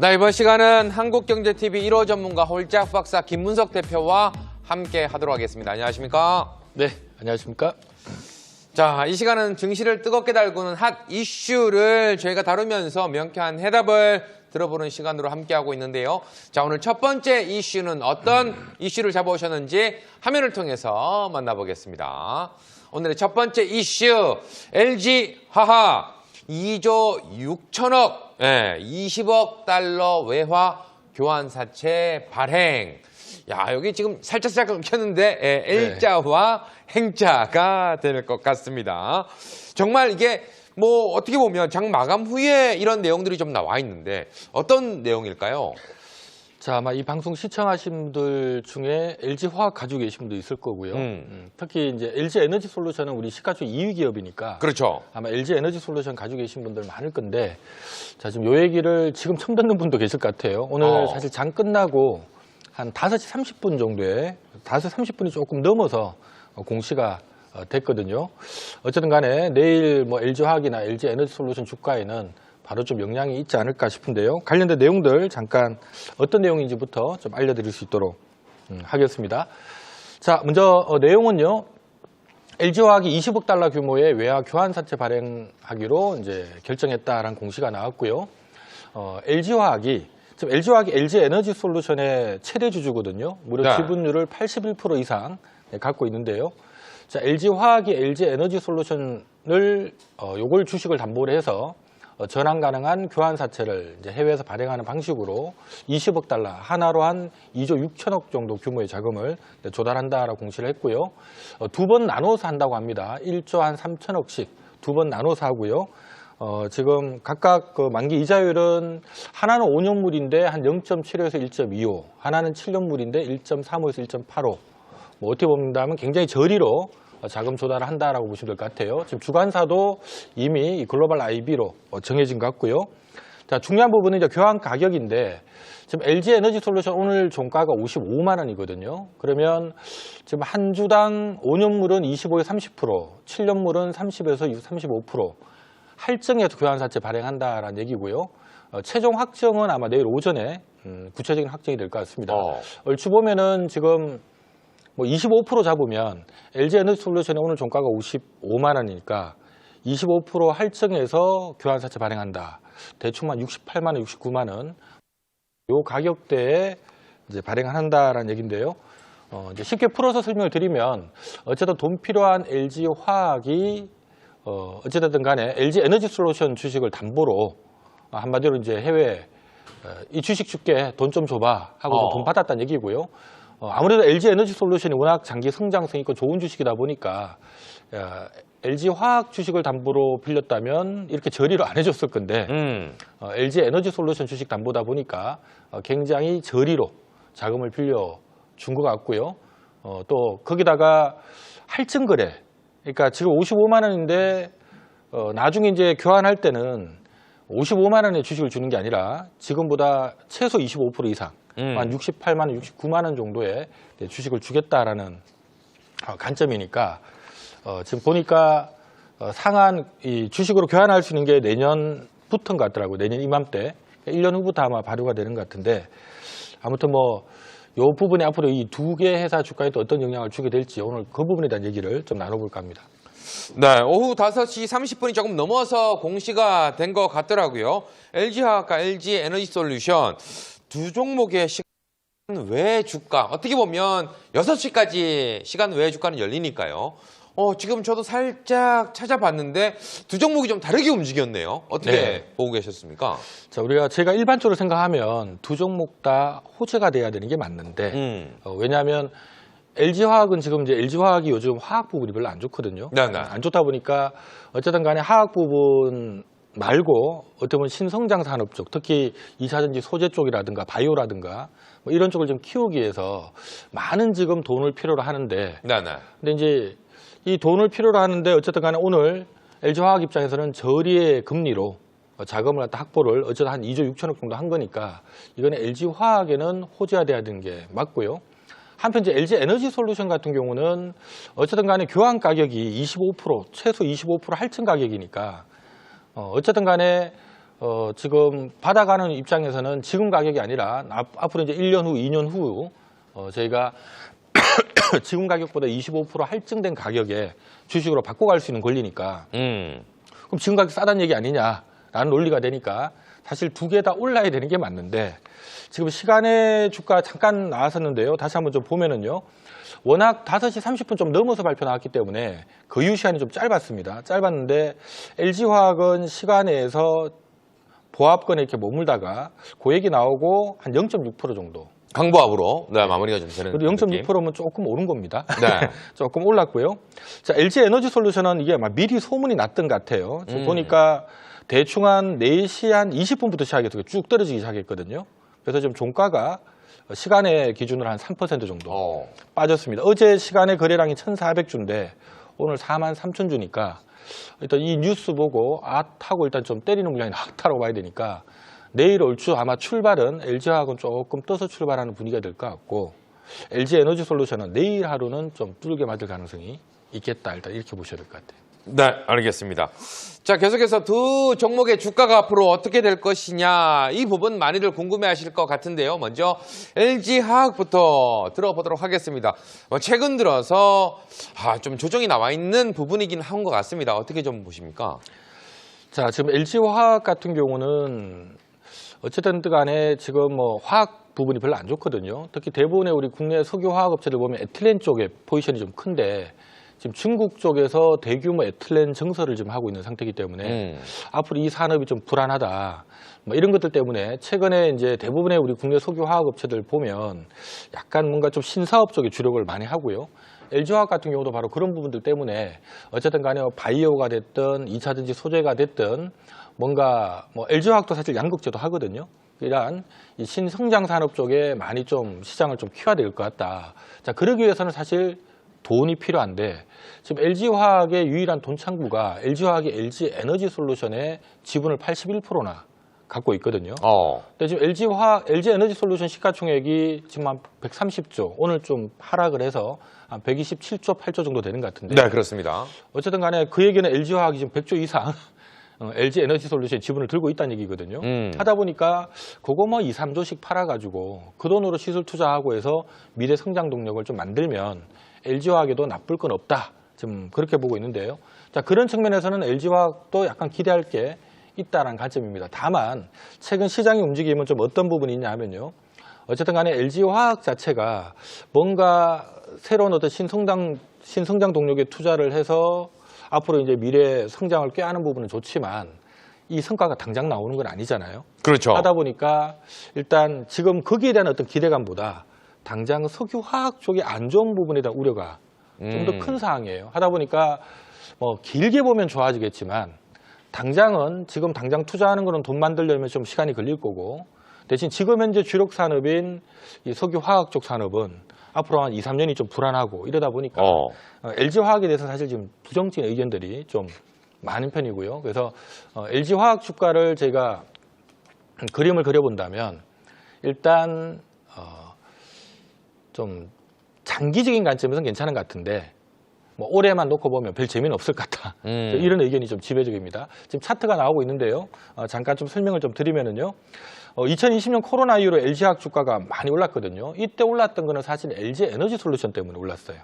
네, 이번 시간은 한국경제TV 1호 전문가 홀짝 박사 김문석 대표와 함께 하도록 하겠습니다. 안녕하십니까? 네, 안녕하십니까? 자, 이 시간은 증시를 뜨겁게 달구는 핫 이슈를 저희가 다루면서 명쾌한 해답을 들어보는 시간으로 함께하고 있는데요. 자, 오늘 첫 번째 이슈는 어떤 이슈를 잡아오셨는지 화면을 통해서 만나보겠습니다. 오늘의 첫 번째 이슈, LG화학 2조 6천억, 20억 달러 외화 교환사채 발행. 야, 여기 지금 살짝 켰는데 L자와 행자가 될 것 같습니다. 정말 이게 뭐 어떻게 보면 장 마감 후에 이런 내용들이 좀 나와 있는데 어떤 내용일까요? 자, 아마 이 방송 시청하신 분들 중에 LG화학 가지고 계신 분도 있을 거고요. 특히 이제 LG에너지솔루션은 우리 시가총 2위 기업이니까. 그렇죠. 아마 LG에너지솔루션 가지고 계신 분들 많을 건데, 자, 지금 요 얘기를 지금 처음 듣는 분도 계실 것 같아요. 오늘 사실 장 끝나고 한 5시 30분 정도에 5시 30분이 조금 넘어서 공시가 됐거든요. 어쨌든 간에 내일 뭐 LG화학이나 LG에너지솔루션 주가에는 바로 좀 영향이 있지 않을까 싶은데요. 관련된 내용들 잠깐 어떤 내용인지부터 좀 알려드릴 수 있도록 하겠습니다. 자, 먼저 내용은요. LG화학이 20억 달러 규모의 외화 교환사채 발행하기로 이제 결정했다라는 공시가 나왔고요. LG화학이 지금 LG화학이 LG에너지솔루션의 최대 주주거든요. 무려 지분율을 81% 이상 갖고 있는데요. 자, LG화학이 LG에너지솔루션을 요걸 주식을 담보로 해서 전환 가능한 교환사채를 이제 해외에서 발행하는 방식으로 20억 달러, 하나로 한 2조 6천억 정도 규모의 자금을 조달한다라고 공시를 했고요. 두 번 나눠서 한다고 합니다. 1조 한 3천억씩 두 번 나눠서 하고요. 지금 각각 그 만기 이자율은 하나는 5년물인데 한 0.75에서 1.25, 하나는 7년물인데 1.35에서 1.85. 뭐 어떻게 본다면 굉장히 저리로 자금 조달을 한다라고 보시면 될 것 같아요. 지금 주관사도 이미 글로벌 IB로 정해진 것 같고요. 자, 중요한 부분은 이제 교환 가격인데 지금 LG에너지솔루션 오늘 종가가 55만 원이거든요. 그러면 지금 한 주당 5년물은 25에서 30%, 7년물은 30에서 35% 할증해서 교환사채 발행한다라는 얘기고요. 최종 확정은 아마 내일 오전에 구체적인 확정이 될 것 같습니다. 얼추 보면은 지금 뭐 25% 잡으면 LG에너지솔루션의 오늘 종가가 55만 원이니까 25% 할증해서 교환사채 발행한다. 대충 한 68만 원, 69만 원. 요 가격대에 이제 발행한다라는 얘기인데요. 이제 쉽게 풀어서 설명을 드리면 어쨌든 돈 필요한 LG화학이 어쨌든 간에 LG에너지솔루션 주식을 담보로 한마디로 이제 해외 이 주식 줄게 돈 좀 줘봐 하고 돈 받았다는 얘기고요. 아무래도 LG에너지솔루션이 워낙 장기 성장성 있고 좋은 주식이다 보니까 LG화학 주식을 담보로 빌렸다면 이렇게 저리로 안 해줬을 건데 LG에너지솔루션 주식 담보다 보니까 굉장히 저리로 자금을 빌려준 것 같고요. 또 거기다가 할증 거래, 그러니까 지금 55만 원인데 나중에 이제 교환할 때는 55만 원의 주식을 주는 게 아니라 지금보다 최소 25% 이상 한 68만 원, 69만 원 정도의 주식을 주겠다라는 관점이니까 지금 보니까 상한 이 주식으로 교환할 수 있는 게 내년부터인 것 같더라고요. 내년 이맘때 1년 후부터 아마 발효가 되는 것 같은데 아무튼 뭐 이 부분이 앞으로 이 두 개 회사 주가에 또 어떤 영향을 주게 될지 오늘 그 부분에 대한 얘기를 좀 나눠볼까 합니다. 네, 오후 5시 30분이 조금 넘어서 공시가 된 것 같더라고요. LG화학과 LG에너지솔루션 두 종목의 시간 외 주가, 어떻게 보면 6시까지 시간 외 주가는 열리니까요. 지금 저도 살짝 찾아봤는데 두 종목이 좀 다르게 움직였네요. 어떻게 보고 계셨습니까? 자, 제가 일반적으로 생각하면 두 종목 다 호재가 돼야 되는 게 맞는데 왜냐하면 LG화학은 지금 이제 LG화학이 요즘 화학 부분이 별로 안 좋거든요. 안 좋다 보니까 어쨌든 간에 화학 부분 말고 어떻게 보면 신성장 산업 쪽, 특히 2차전지 소재 쪽이라든가 바이오라든가 뭐 이런 쪽을 좀 키우기 위해서 많은 지금 돈을 필요로 하는데 근데 이제 이 돈을 필요로 하는데 어쨌든 간에 오늘 LG화학 입장에서는 저리의 금리로 자금을 갖다 확보를 어쨌든 한 2조 6천억 정도 한 거니까 이거는 LG화학에는 호재가 돼야 되는 게 맞고요. 한편 이제 LG에너지솔루션 같은 경우는 어쨌든 간에 교환 가격이 25%, 최소 25% 할증 가격이니까 어쨌든 간에 지금 받아가는 입장에서는 지금 가격이 아니라 앞으로 이제 1년 후, 2년 후 저희가 지금 가격보다 25% 할증된 가격에 주식으로 바꿔갈 수 있는 권리니까 그럼 지금 가격 싸다는 얘기 아니냐라는 논리가 되니까 사실 두 개 다 올라야 되는 게 맞는데 지금 시간의 주가 잠깐 나왔었는데요. 다시 한번 좀 보면은요. 워낙 5시 30분 좀 넘어서 발표 나왔기 때문에 거유 시간이 좀 짧았습니다. 짧았는데 LG화학은 시간에서 보합권에 이렇게 머물다가 고액이 나오고 한 0.6% 정도. 강보합으로 마무리가 좀 되는. 그리고 0.6%면 조금 오른 겁니다. 네. 조금 올랐고요. 자, LG 에너지 솔루션은 이게 아마 미리 소문이 났던 것 같아요. 지금 보니까 대충 한 4시 한 20분부터 시작해서 쭉 떨어지기 시작했거든요. 그래서 지금 종가가 시간의 기준으로 한 3% 정도 빠졌습니다. 어제 시간의 거래량이 1,400주인데 오늘 43,000주니까 일단 이 뉴스 보고 하고 일단 좀 때리는 물량이 나왔다고 봐야 되니까 내일 올주 아마 출발은 LG화학은 조금 떠서 출발하는 분위기가 될 것 같고 LG 에너지 솔루션은 내일 하루는 좀 뚫게 맞을 가능성이 있겠다. 일단 이렇게 보셔야 될 것 같아요. 네, 알겠습니다. 자, 계속해서 두 종목의 주가가 앞으로 어떻게 될 것이냐 이 부분 많이들 궁금해하실 것 같은데요. 먼저 LG화학부터 들어보도록 하겠습니다. 최근 들어서 좀 조정이 나와 있는 부분이긴 한 것 같습니다. 어떻게 좀 보십니까? 자, 지금 LG화학 같은 경우는 어쨌든 간에 지금 뭐 화학 부분이 별로 안 좋거든요. 특히 대부분의 우리 국내 석유화학 업체들 보면 에틸렌 쪽에 포지션이 좀 큰데 지금 중국 쪽에서 대규모 에틸렌 증설을 지금 하고 있는 상태이기 때문에 앞으로 이 산업이 좀 불안하다. 뭐 이런 것들 때문에 최근에 이제 대부분의 우리 국내 석유화학 업체들 보면 약간 뭔가 좀 신사업 쪽에 주력을 많이 하고요. LG화학 같은 경우도 바로 그런 부분들 때문에 어쨌든 간에 바이오가 됐든 2차전지 소재가 됐든 뭔가 뭐 LG화학도 사실 양극재도 하거든요. 이러한 이 신성장 산업 쪽에 많이 좀 시장을 좀 키워야 될 것 같다. 자, 그러기 위해서는 사실 돈이 필요한데 지금 LG화학의 유일한 돈 창구가 LG화학이 LG 에너지 솔루션의 지분을 81%나 갖고 있거든요. 근데 지금 LG 에너지 솔루션 시가총액이 지금 한 130조, 오늘 좀 하락을 해서 한 127조, 8조 정도 되는 것 같은데. 네, 그렇습니다. 어쨌든 간에 그 얘기는 LG화학이 지금 100조 이상 LG 에너지 솔루션의 지분을 들고 있다는 얘기거든요. 하다 보니까 그거 뭐 2, 3조씩 팔아가지고 그 돈으로 시설 투자하고 해서 미래 성장 동력을 좀 만들면 LG화학에도 나쁠 건 없다. 지금 그렇게 보고 있는데요. 자, 그런 측면에서는 LG화학도 약간 기대할 게 있다는 관점입니다. 다만 최근 시장의 움직임은 좀 어떤 부분이 있냐 하면요. 어쨌든 간에 LG화학 자체가 뭔가 새로운 어떤 신성장 동력에 투자를 해서 앞으로 이제 미래 성장을 꾀하는 부분은 좋지만 이 성과가 당장 나오는 건 아니잖아요. 그렇죠. 하다 보니까 일단 지금 거기에 대한 어떤 기대감보다 당장 석유화학 쪽이 안 좋은 부분에 대한 우려가 좀 더 큰 상황이에요. 하다 보니까 뭐 길게 보면 좋아지겠지만 당장은 지금 당장 투자하는 거는 돈 만들려면 좀 시간이 걸릴 거고 대신 지금 현재 주력 산업인 이 석유화학 쪽 산업은 앞으로 한 2, 3년이 좀 불안하고 이러다 보니까 LG화학에 대해서 사실 지금 부정적인 의견들이 좀 많은 편이고요. 그래서 LG화학 주가를 제가 그림을 그려본다면 일단 좀 장기적인 관점에서는 괜찮은 것 같은데 뭐 올해만 놓고 보면 별 재미는 없을 것 같다. 이런 의견이 좀 지배적입니다. 지금 차트가 나오고 있는데요. 잠깐 좀 설명을 좀 드리면은요. 2020년 코로나 이후로 LG화학 주가가 많이 올랐거든요. 이때 올랐던 거는 사실 LG 에너지 솔루션 때문에 올랐어요.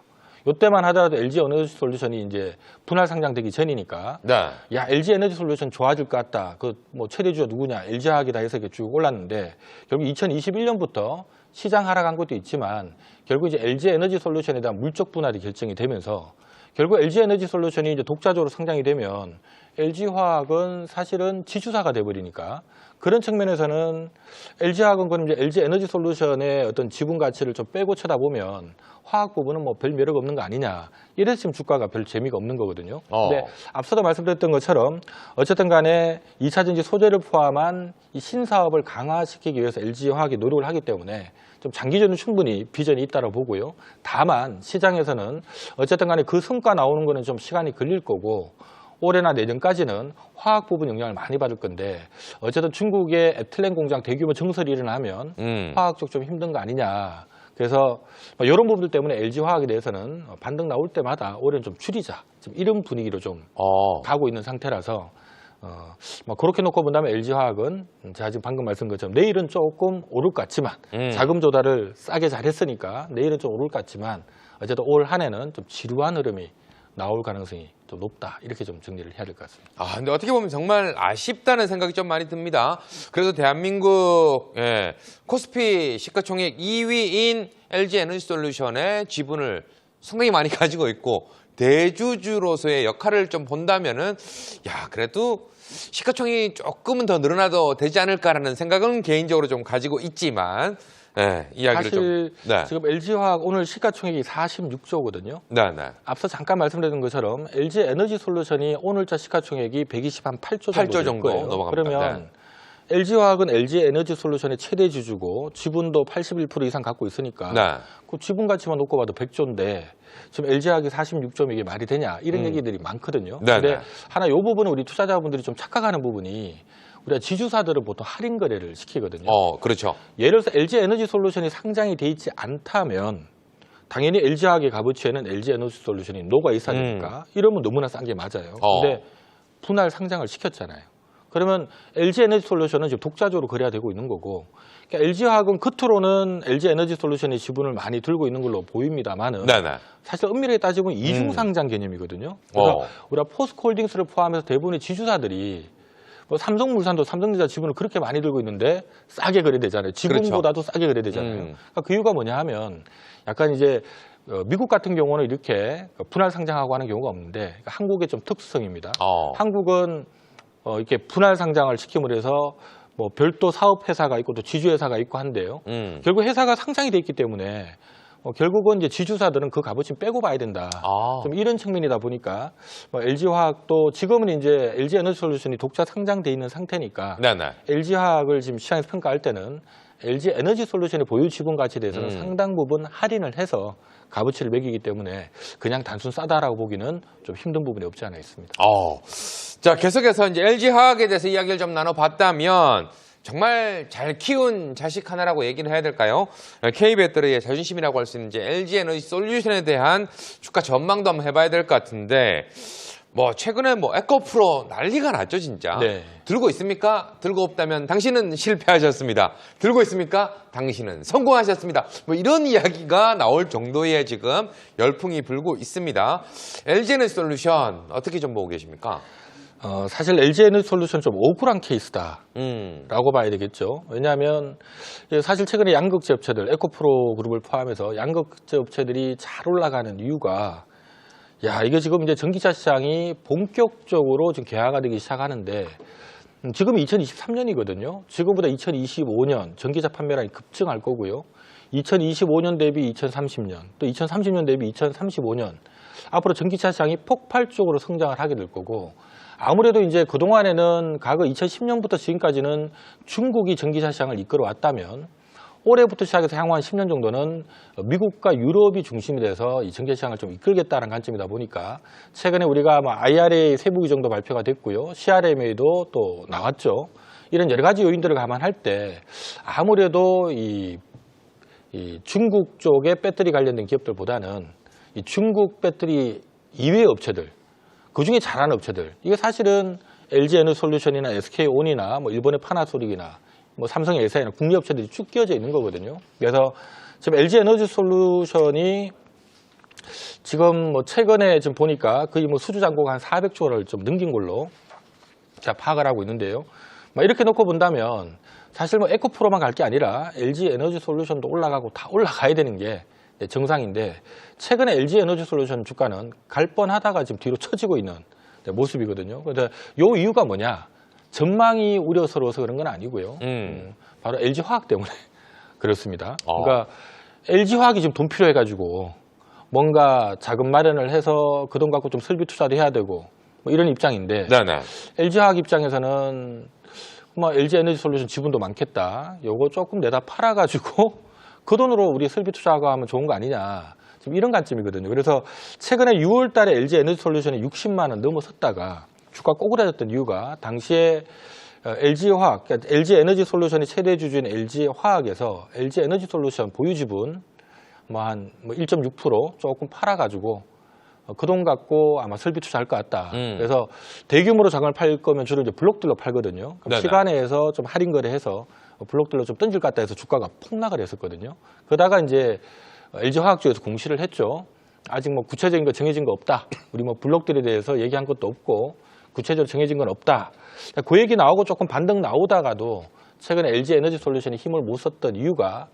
이때만 하더라도 LG 에너지 솔루션이 이제 분할 상장되기 전이니까 네. 야, LG 에너지 솔루션 좋아질 것 같다. 그 뭐 최대주가 누구냐? LG화학이다 해서 이렇게 쭉 올랐는데 결국 2021년부터 시장 하락한 것도 있지만 결국 이제 LG 에너지 솔루션에 대한 물적 분할이 결정이 되면서 결국 LG 에너지 솔루션이 이제 독자적으로 상장이 되면 LG화학은 사실은 지주사가 돼버리니까 그런 측면에서는 LG화학은 그럼 이제 LG 에너지 솔루션의 어떤 지분 가치를 좀 빼고 쳐다보면 화학 부분은 뭐 별 매력 없는 거 아니냐. 이래서 지금 주가가 별 재미가 없는 거거든요. 근데 앞서도 말씀드렸던 것처럼 어쨌든 간에 2차전지 소재를 포함한 이 신사업을 강화시키기 위해서 LG화학이 노력을 하기 때문에 좀 장기적으로 충분히 비전이 있다고 보고요. 다만 시장에서는 어쨌든 간에 그 성과 나오는 거는 좀 시간이 걸릴 거고 올해나 내년까지는 화학 부분 영향을 많이 받을 건데 어쨌든 중국의 에틸렌 공장 대규모 증설이 일어나면 화학 쪽 좀 힘든 거 아니냐. 그래서 이런 부분들 때문에 LG화학에 대해서는 반등 나올 때마다 올해는 좀 줄이자. 지금 이런 분위기로 좀 가고 있는 상태라서 뭐 그렇게 놓고 본다면 LG화학은 제가 지금 방금 말씀 것처럼 내일은 조금 오를 것 같지만 자금 조달을 싸게 잘했으니까 내일은 좀 오를 것 같지만 어쨌든 올 한 해는 좀 지루한 흐름이 나올 가능성이 좀 높다. 이렇게 좀 정리를 해야 될 것 같습니다. 아, 근데 어떻게 보면 정말 아쉽다는 생각이 좀 많이 듭니다. 그래도 대한민국 코스피 시가총액 2위인 LG에너지솔루션의 지분을 상당히 많이 가지고 있고 대주주로서의 역할을 좀 본다면은 그래도 시가총액이 조금은 더 늘어나도 되지 않을까라는 생각은 개인적으로 좀 가지고 있지만 이야기를 사실 좀 지금 LG화학 오늘 시가총액이 46조거든요. 네. 앞서 잠깐 말씀드린 것처럼 LG에너지솔루션이 오늘자 시가총액이 128조 8조 정도 거예요. 넘어갑니다. 그러면 LG화학은 LG에너지솔루션의 최대 주주고 지분도 81% 이상 갖고 있으니까 그 지분 가치만 놓고 봐도 100조인데 지금 LG화학이 46조면 이게 말이 되냐 이런 얘기들이 많거든요. 근데 하나 이 부분은 우리 투자자분들이 좀 착각하는 부분이 우리가 지주사들은 보통 할인 거래를 시키거든요. 그렇죠. 예를 들어서 LG에너지솔루션이 상장이 돼 있지 않다면 당연히 LG화학의 값어치에는 LG에너지솔루션이 녹아 있어야 되니까 이러면 너무나 싼 게 맞아요. 근데 분할 상장을 시켰잖아요. 그러면 LG에너지솔루션은 지금 독자적으로 거래가 되고 있는 거고 그러니까 LG화학은 겉으로는 LG에너지솔루션의 지분을 많이 들고 있는 걸로 보입니다만은 사실 엄밀하게 따지면 이중상장 개념이거든요. 그래서 우리가 포스코홀딩스를 포함해서 대부분의 지주사들이 뭐 삼성물산도 삼성전자 지분을 그렇게 많이 들고 있는데 싸게 거래되잖아요. 지분보다도 싸게 거래되잖아요. 그러니까 그 이유가 뭐냐 하면 약간 이제 미국 같은 경우는 이렇게 분할 상장하고 하는 경우가 없는데 그러니까 한국의 좀 특수성입니다. 한국은 이렇게 분할 상장을 시킴으로 해서 뭐 별도 사업 회사가 있고 또 지주 회사가 있고 한데요. 결국 회사가 상장이 돼 있기 때문에 결국은 이제 지주사들은 그 값어치 빼고 봐야 된다. 좀 이런 측면이다 보니까 LG화학도 지금은 이제 LG에너지솔루션이 독자 상장돼 있는 상태니까 LG화학을 지금 시장에서 평가할 때는 LG에너지솔루션의 보유 지분 가치에 대해서는 상당 부분 할인을 해서 값어치를 매기기 때문에 그냥 단순 싸다라고 보기는 좀 힘든 부분이 없지 않아 있습니다. 자, 계속해서 이제 LG화학에 대해서 이야기를 좀 나눠봤다면 정말 잘 키운 자식 하나라고 얘기를 해야 될까요? K배터리의 자존심이라고 할 수 있는 이제 LG에너지솔루션에 대한 주가 전망도 한번 해봐야 될 것 같은데 뭐 최근에 뭐 에코프로 난리가 났죠 진짜. 들고 있습니까? 들고 없다면 당신은 실패하셨습니다. 들고 있습니까? 당신은 성공하셨습니다. 뭐 이런 이야기가 나올 정도의 지금 열풍이 불고 있습니다. LG에너지솔루션 어떻게 좀 보고 계십니까? 사실 LG에너지솔루션 좀 억울한 케이스다라고 봐야 되겠죠. 왜냐하면 사실 최근에 양극재 업체들, 에코프로 그룹을 포함해서 양극재 업체들이 잘 올라가는 이유가 이게 지금 이제 전기차 시장이 본격적으로 지금 개화가 되기 시작하는데 지금 2023년이거든요. 지금보다 2025년 전기차 판매량이 급증할 거고요. 2025년 대비 2030년, 또 2030년 대비 2035년 앞으로 전기차 시장이 폭발적으로 성장을 하게 될 거고 아무래도 이제 그동안에는 과거 2010년부터 지금까지는 중국이 전기차 시장을 이끌어 왔다면 올해부터 시작해서 향후 한 10년 정도는 미국과 유럽이 중심이 돼서 이 전기차 시장을 좀 이끌겠다는 관점이다 보니까 최근에 우리가 IRA 세부 규정도 발표가 됐고요. CRMA도 또 나왔죠. 이런 여러 가지 요인들을 감안할 때 아무래도 이 중국 쪽의 배터리 관련된 기업들보다는 이 중국 배터리 이외의 업체들 그중에 잘하는 업체들 이게 사실은 LG에너지솔루션이나 SK온이나 뭐 일본의 파나소닉이나 뭐 삼성 에사이나 국내 업체들이 쭉 끼어져 있는 거거든요. 그래서 지금 LG에너지솔루션이 지금 뭐 최근에 지금 보니까 거의 뭐 수주 잔고가 한 400조를 좀 넘긴 걸로 제가 파악을 하고 있는데요. 이렇게 놓고 본다면 사실 뭐 에코프로만 갈 게 아니라 LG에너지솔루션도 올라가고 다 올라가야 되는 게 정상인데 최근에 LG에너지솔루션 주가는 갈 뻔하다가 지금 뒤로 처지고 있는 모습이거든요. 그래서 요 이유가 뭐냐? 전망이 우려스러워서 그런 건 아니고요. 바로 LG화학 때문에 그렇습니다. 그러니까 LG화학이 지금 돈 필요해가지고 뭔가 자금 마련을 해서 그 돈 갖고 좀 설비 투자도 해야 되고 뭐 이런 입장인데 LG화학 입장에서는 뭐 LG에너지솔루션 지분도 많겠다. 요거 조금 내다 팔아가지고 그 돈으로 우리 설비 투자하고 하면 좋은 거 아니냐. 지금 이런 관점이거든요. 그래서 최근에 6월 달에 LG에너지솔루션이 60만 원 넘어섰다가 주가 꼬꾸라졌던 이유가 당시에 LG화학, 그러니까 LG에너지솔루션의 최대 주주인 LG화학에서 LG에너지솔루션 보유 지분 뭐 한 1.6% 조금 팔아가지고 그 돈 갖고 아마 설비 투자할 것 같다. 그래서 대규모로 자금을 팔 거면 주로 이제 블록들로 팔거든요. 그럼 네네. 시간에서 좀 할인 거래해서 블록들로 좀 던질 것 같다 해서 주가가 폭락을 했었거든요. 그러다가 이제 LG화학주에서 공시를 했죠. 아직 뭐 구체적인 거 정해진 거 없다. 우리 뭐 블록들에 대해서 얘기한 것도 없고 구체적으로 정해진 건 없다. 그 얘기 나오고 조금 반등 나오다가도 최근에 LG에너지솔루션이 힘을 못 썼던 이유가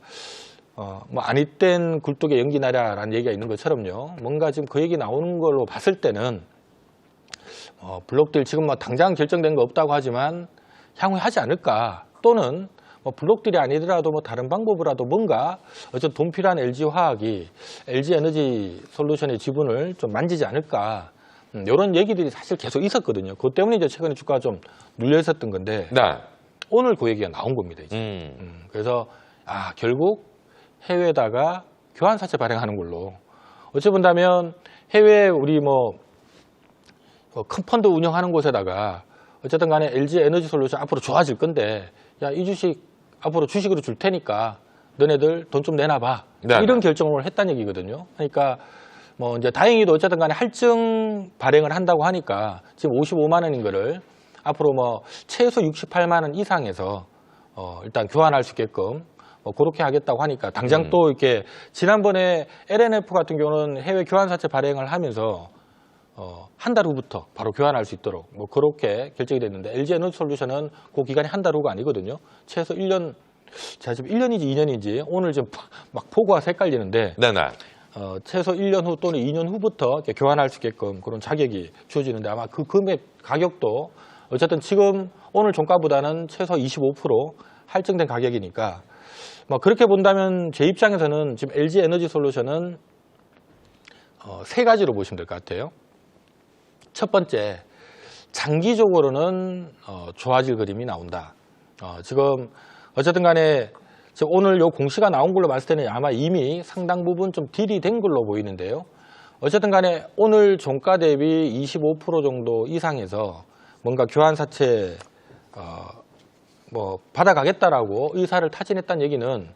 뭐 아니땐 굴뚝에 연기 나랴라는 얘기가 있는 것처럼요. 뭔가 지금 그 얘기 나오는 걸로 봤을 때는 블록들 지금 뭐 당장 결정된 거 없다고 하지만 향후에 하지 않을까. 또는 뭐 블록들이 아니더라도 뭐 다른 방법으로라도 뭔가 어쨌든 돈 필요한 LG화학이 LG에너지솔루션의 지분을 좀 만지지 않을까. 이런 얘기들이 사실 계속 있었거든요. 그것 때문에 이제 최근에 주가가 좀 눌려 있었던 건데 네. 오늘 그 얘기가 나온 겁니다. 이제. 그래서 결국 해외에다가 교환사채 발행하는 걸로 어찌 본다면 해외 우리 뭐 큰 펀드 운영하는 곳에다가 어쨌든 간에 LG에너지솔루션 앞으로 좋아질 건데 야, 이 주식 앞으로 주식으로 줄 테니까 너네들 돈 좀 내놔봐. 네. 이런 결정을 했다는 얘기거든요. 그러니까 뭐 이제 다행히도 어쨌든 간에 할증 발행을 한다고 하니까 지금 55만 원인 거를 앞으로 뭐 최소 68만 원 이상에서 일단 교환할 수 있게끔 그렇게 하겠다고 하니까 당장 또 이렇게 지난번에 LNF 같은 경우는 해외 교환사채 발행을 하면서 한 달 후부터 바로 교환할 수 있도록 뭐 그렇게 결정이 됐는데 LG에너지솔루션은 그 기간이 한 달 후가 아니거든요. 최소 1년, 제가 지금 1년인지 2년인지 오늘 좀 막 포구가 헷갈리는데 네네. 최소 1년 후 또는 2년 후부터 이렇게 교환할 수 있게끔 그런 자격이 주어지는데 아마 그 금액 가격도 어쨌든 지금 오늘 종가보다는 최소 25% 할증된 가격이니까 뭐 그렇게 본다면 제 입장에서는 지금 LG에너지솔루션은 세 가지로 보시면 될 것 같아요. 첫 번째, 장기적으로는 좋아질 그림이 나온다. 지금 어쨌든 간에 지금 오늘 요 공시가 나온 걸로 봤을 때는 아마 이미 상당 부분 좀 딜이 된 걸로 보이는데요. 어쨌든 간에 오늘 종가 대비 25% 정도 이상에서 뭔가 교환사채 뭐 받아가겠다라고 의사를 타진했다는 얘기는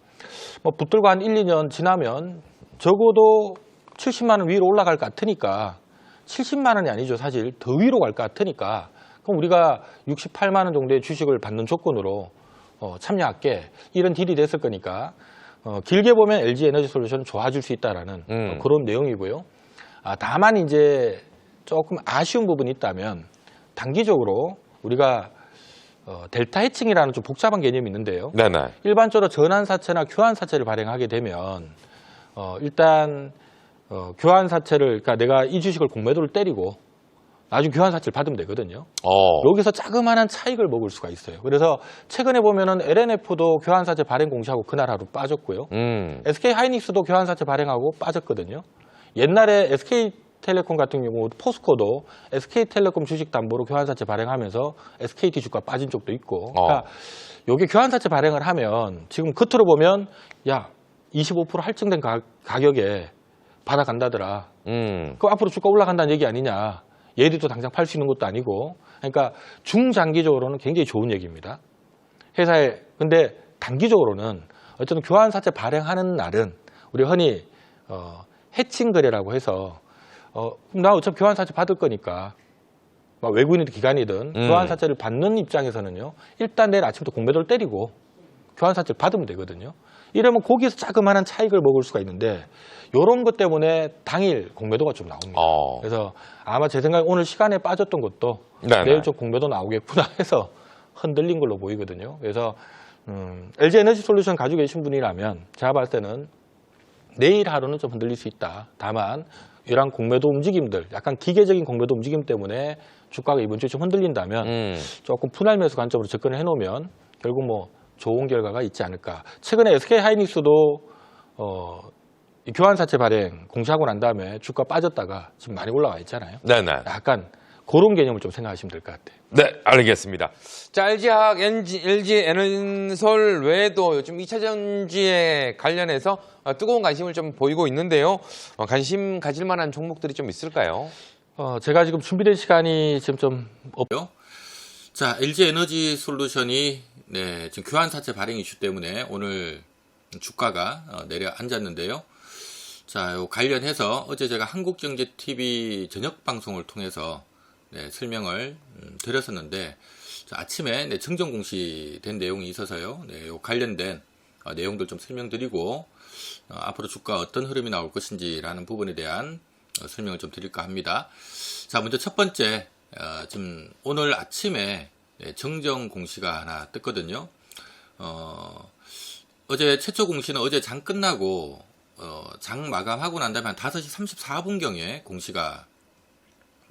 뭐 붙들고 한 1, 2년 지나면 적어도 70만 원 위로 올라갈 것 같으니까 70만 원이 아니죠. 사실 더 위로 갈 것 같으니까 그럼 우리가 68만 원 정도의 주식을 받는 조건으로 참여할게 이런 딜이 됐을 거니까 길게 보면 LG에너지솔루션은 좋아질 수 있다라는 그런 내용이고요. 다만 이제 조금 아쉬운 부분이 있다면 단기적으로 우리가 델타 해칭이라는 좀 복잡한 개념이 있는데요. 네네. 일반적으로 전환사채나 교환사채를 발행하게 되면 일단 교환사채를 그러니까 내가 이 주식을 공매도를 때리고 나중에 교환사채를 받으면 되거든요. 여기서 자그마한 차익을 먹을 수가 있어요. 그래서 최근에 보면은 LNF도 교환사채 발행 공시하고 그날 하루 빠졌고요. SK하이닉스도 교환사채 발행하고 빠졌거든요. 옛날에 SK텔레콤 같은 경우 포스코도 SK텔레콤 주식 담보로 교환사채 발행하면서 SKT 주가 빠진 적도 있고. 그러니까 여기 교환사채 발행을 하면 지금 겉으로 보면 야 25% 할증된 가격에 받아간다더라. 그럼 앞으로 주가 올라간다는 얘기 아니냐. 얘들도 당장 팔 수 있는 것도 아니고. 그러니까 중장기적으로는 굉장히 좋은 얘기입니다. 회사에. 근데 단기적으로는 어쨌든 교환사채 발행하는 날은 우리 흔히 해칭 거래라고 해서 나 어차피 교환사채 받을 거니까 막 외국인이든 기관이든 교환사채를 받는 입장에서는요. 일단 내일 아침부터 공매도를 때리고 교환사채를 받으면 되거든요. 이러면 거기서 자그마한 차익을 먹을 수가 있는데 이런 것 때문에 당일 공매도가 좀 나옵니다. 그래서 아마 제 생각에 오늘 시간에 빠졌던 것도 네네. 내일 좀 공매도 나오겠구나 해서 흔들린 걸로 보이거든요. 그래서 LG에너지솔루션 가지고 계신 분이라면 제가 봤을 때는 내일 하루는 좀 흔들릴 수 있다. 다만 이런 공매도 움직임들, 약간 기계적인 공매도 움직임 때문에 주가가 이번 주에 좀 흔들린다면 조금 분할 매수 관점으로 접근을 해놓으면 결국 뭐 좋은 결과가 있지 않을까. 최근에 SK하이닉스도 교환사채 발행 공시하고 난 다음에 주가 빠졌다가 지금 많이 올라와 있잖아요. 네네. 약간 그런 개념을 좀 생각하시면 될 것 같아요. 네, 알겠습니다. 자, LG화학, LG에너지솔 외에도 요즘 2차 전지에 관련해서 뜨거운 관심을 좀 보이고 있는데요. 관심 가질 만한 종목들이 좀 있을까요? 제가 지금 준비된 시간이 지금 좀 없고요. 자, LG에너지솔루션이 지금 교환사채 발행 이슈 때문에 오늘 주가가 내려앉았는데요. 자, 요 관련해서 어제 제가 한국경제TV 저녁 방송을 통해서 설명을 드렸었는데, 자, 아침에 정정 공시된 내용이 있어서요. 요 관련된 내용들 좀 설명드리고, 앞으로 주가 어떤 흐름이 나올 것인지라는 부분에 대한 설명을 좀 드릴까 합니다. 자, 먼저 첫 번째, 지금 오늘 아침에 정정 공시가 하나 떴거든요. 어제 최초 공시는 어제 장 끝나고 장 마감하고 난 다음에 한 5시 34분경에 공시가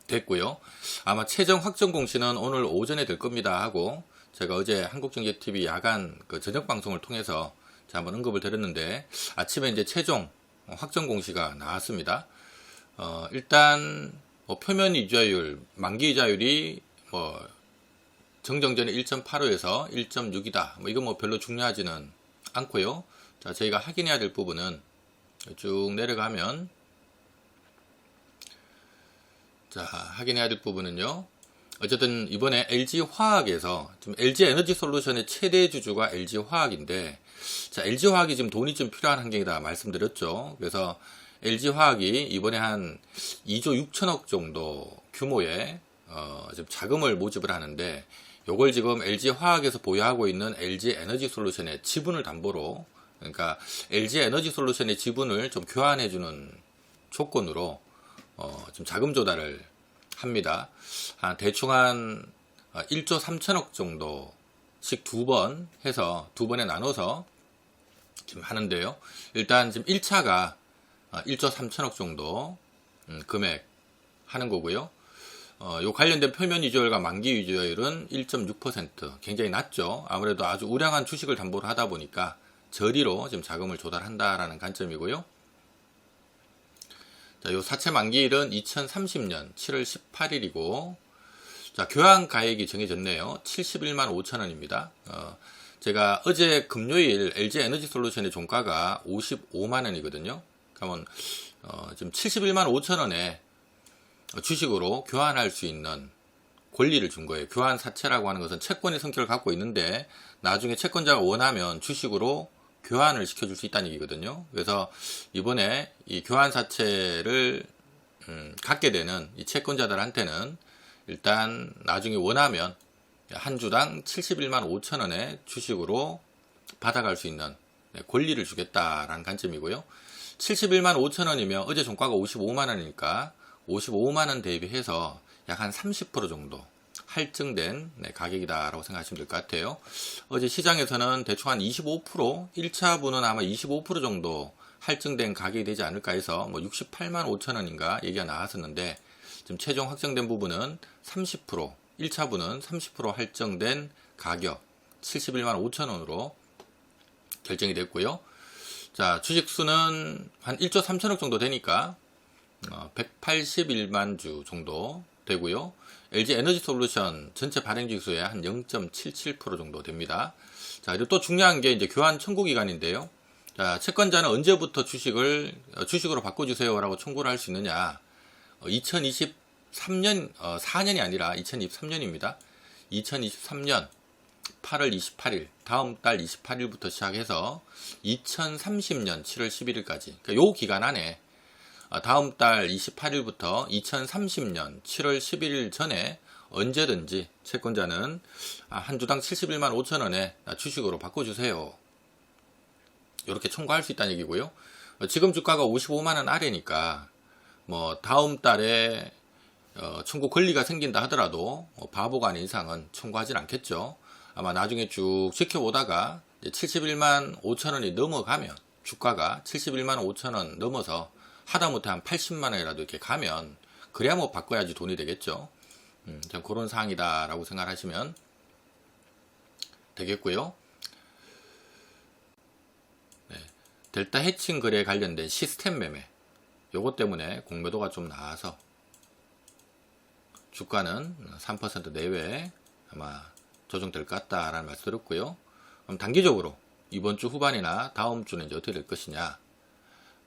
됐고요. 아마 최종 확정 공시는 오늘 오전에 될 겁니다 하고, 제가 어제 한국경제TV 야간 그 저녁 방송을 통해서 제가 한번 언급을 드렸는데, 아침에 이제 최종 확정 공시가 나왔습니다. 일단 표면 이자율, 만기 이자율이 정정 전에 1.85에서 1.6이다. 이건 별로 중요하지는 않고요. 자, 저희가 확인해야 될 부분은 쭉 내려가면, 자, 확인해야 될 부분은요. 어쨌든 이번에 LG화학에서 지금 LG에너지솔루션의 최대 주주가 LG화학인데, 자, LG화학이 지금 돈이 좀 필요한 환경이다 말씀드렸죠. 그래서 LG화학이 이번에 한 2조 6천억 정도 규모의 지금 자금을 모집을 하는데, 요걸 지금 LG화학에서 보유하고 있는 LG에너지솔루션의 지분을 담보로, 그러니까 LG에너지솔루션의 지분을 좀 교환해주는 조건으로 좀 자금 조달을 합니다. 대충 한 1조 3천억 정도씩 두 번 해서, 두 번에 나눠서 지금 하는데요. 일단 지금 1차가 1조 3천억 정도 금액 하는 거고요. 요 관련된 표면 이자율과 만기 이자율은 1.6%, 굉장히 낮죠. 아무래도 아주 우량한 주식을 담보로 하다 보니까 저리로 지금 자금을 조달한다라는 관점이고요. 자, 요 사채 만기일은 2030년 7월 18일이고, 자, 교환 가액이 정해졌네요. 71만 5천 원입니다. 제가 어제 금요일 LG에너지솔루션의 종가가 55만 원이거든요. 그러면 지금 71만 5천 원에 주식으로 교환할 수 있는 권리를 준 거예요. 교환 사채라고 하는 것은 채권의 성격을 갖고 있는데, 나중에 채권자가 원하면 주식으로 교환을 시켜줄 수 있다는 얘기거든요. 그래서 이번에 이 교환 사채를 갖게 되는 이 채권자들한테는 일단 나중에 원하면 한 주당 71만 5천 원의 주식으로 받아갈 수 있는 권리를 주겠다라는 관점이고요. 71만 5천 원이면 어제 종가가 55만 원이니까 55만 원 대비해서 약 한 30% 정도 할증된 가격이다라고 생각하시면 될 것 같아요. 어제 시장에서는 대충 한 25%, 1차분은 아마 25% 정도 할증된 가격이 되지 않을까 해서 68만 5천 원인가 얘기가 나왔었는데, 지금 최종 확정된 부분은 30%, 1차분은 30% 할증된 가격 71만 5천 원으로 결정이 됐고요. 자, 주식 수는 한 1조 3천억 정도 되니까 181만 주 정도 되고요. LG에너지솔루션 전체 발행주수의 한 0.77% 정도 됩니다. 자, 그리고 또 중요한 게 이제 교환 청구 기간인데요. 자, 채권자는 언제부터 주식으로 바꿔주세요라고 청구를 할 수 있느냐? 2023년 4년이 아니라 2023년입니다. 2023년 8월 28일, 다음 달 28일부터 시작해서 2030년 7월 11일까지, 그러니까 요 기간 안에 다음 달 28일부터 2030년 7월 11일 전에 언제든지 채권자는 한 주당 71만 5천 원에 주식으로 바꿔주세요. 이렇게 청구할 수 있다는 얘기고요. 지금 주가가 55만 원 아래니까 다음 달에 청구 권리가 생긴다 하더라도 바보가 아닌 이상은 청구하진 않겠죠. 아마 나중에 쭉 지켜보다가 71만 5천 원이 넘어가면, 주가가 71만 5천 원 넘어서 하다못해 한 80만 원이라도 이렇게 가면, 그래야 바꿔야지 돈이 되겠죠. 그런 사항이다라고 생각하시면 되겠고요. 네. 델타 해칭 거래에 관련된 시스템 매매, 요것 때문에 공매도가 좀 나와서 주가는 3% 내외에 아마 조정될 것 같다라는 말씀 드렸고요. 그럼 단기적으로 이번 주 후반이나 다음 주는 이제 어떻게 될 것이냐.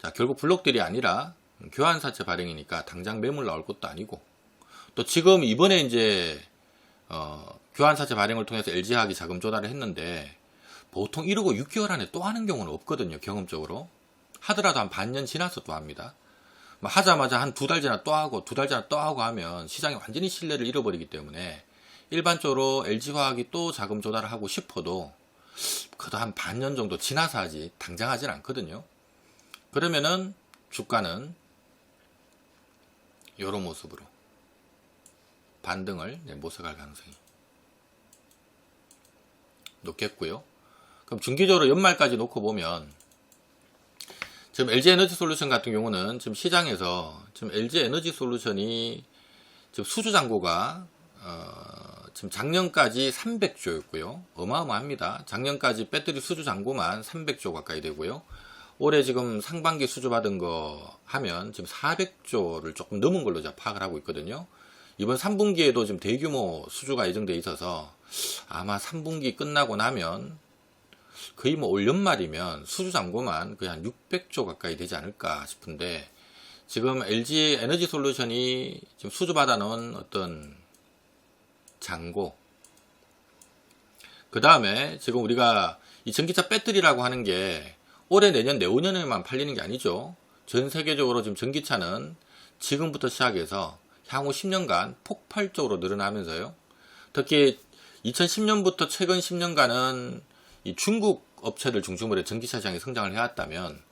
자, 결국 블록들이 아니라 교환사채 발행이니까 당장 매물 나올 것도 아니고, 또 지금 이번에 이제 교환사채 발행을 통해서 LG화학이 자금 조달을 했는데, 보통 이러고 6개월 안에 또 하는 경우는 없거든요. 경험적으로 하더라도 한 반년 지나서 또 합니다. 뭐 하자마자 한 2달 지나 또 하고 2달 지나 또 하고 하면 시장이 완전히 신뢰를 잃어버리기 때문에 일반적으로 LG화학이 또 자금 조달을 하고 싶어도 그래도 한 반년 정도 지나서 하지 당장 하진 않거든요. 그러면은 주가는 이런 모습으로 반등을 모색할 가능성이 높겠고요. 그럼 중기적으로 연말까지 놓고 보면 지금 LG에너지솔루션 같은 경우는 지금 시장에서 지금 LG에너지솔루션이 지금 수주 잔고가 지금 작년까지 300조였고요. 어마어마합니다. 작년까지 배터리 수주 잔고만 300조 가까이 되고요. 올해 지금 상반기 수주 받은 거 하면 지금 400조를 조금 넘은 걸로 제가 파악을 하고 있거든요. 이번 3분기에도 지금 대규모 수주가 예정돼 있어서 아마 3분기 끝나고 나면 거의 뭐 올 연말이면 수주 잔고만 거의 한 600조 가까이 되지 않을까 싶은데 지금 LG 에너지 솔루션이 지금 수주 받아 놓은 어떤 잔고 그 다음에 지금 우리가 이 전기차 배터리라고 하는 게 올해 내년 내후년에만 팔리는 게 아니죠. 전 세계적으로 지금 전기차는 지금부터 시작해서 향후 10년간 폭발적으로 늘어나면서요. 특히 2010년부터 최근 10년간은 이 중국 업체들 중심으로 전기차 시장이 성장을 해왔다면